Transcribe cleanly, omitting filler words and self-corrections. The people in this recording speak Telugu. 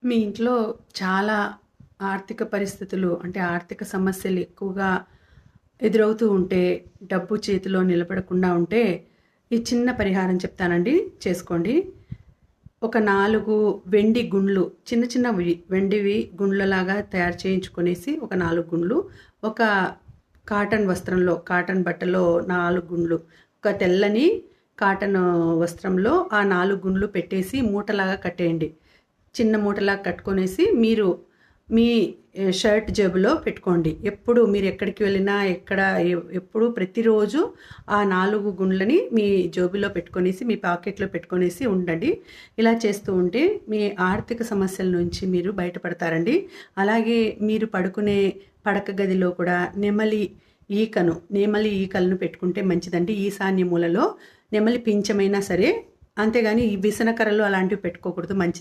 మీ ఇంట్లో చాలా ఆర్థిక పరిస్థితులు అంటే ఆర్థిక సమస్యలు ఎక్కువగా ఎదురవుతూ ఉంటే, డబ్బు చేతిలో నిలబడకుండా ఉంటే, ఈ చిన్న పరిహారం చెప్తానండి, చేసుకోండి. ఒక 4 వెండి గుండ్లు చిన్న చిన్నవి వెండివి గుండ్లలాగా తయారు చేయించుకొనేసి ఒక 4 గుండ్లు, ఒక కాటన్ వస్త్రంలో కాటన్ బట్టలో 4 గుండ్లు, ఒక తెల్లని కాటన్ వస్త్రంలో ఆ 4 గుండ్లు పెట్టేసి మూటలాగా కట్టేయండి. చిన్న మూటలాగా కట్టుకొనేసి మీరు మీ షర్ట్ జేబులో పెట్టుకోండి. ఎప్పుడు మీరు ఎక్కడికి వెళ్ళినా ఎప్పుడు ప్రతిరోజు ఆ 4 గుండ్లని మీ జేబులో పెట్టుకొనేసి మీ పాకెట్లో పెట్టుకొనేసి ఉండండి. ఇలా చేస్తూ ఉంటే మీ ఆర్థిక సమస్యల నుంచి మీరు బయటపడతారండి. అలాగే మీరు పడుకునే పడక గదిలో కూడా నెమలి ఈకలను పెట్టుకుంటే మంచిదండి. ఈశాన్య మూలలో నెమలి పించమైనా సరే, అంతేగాని ఈ విసనకర్రలు అలాంటివి పెట్టుకోకూడదు, మంచిది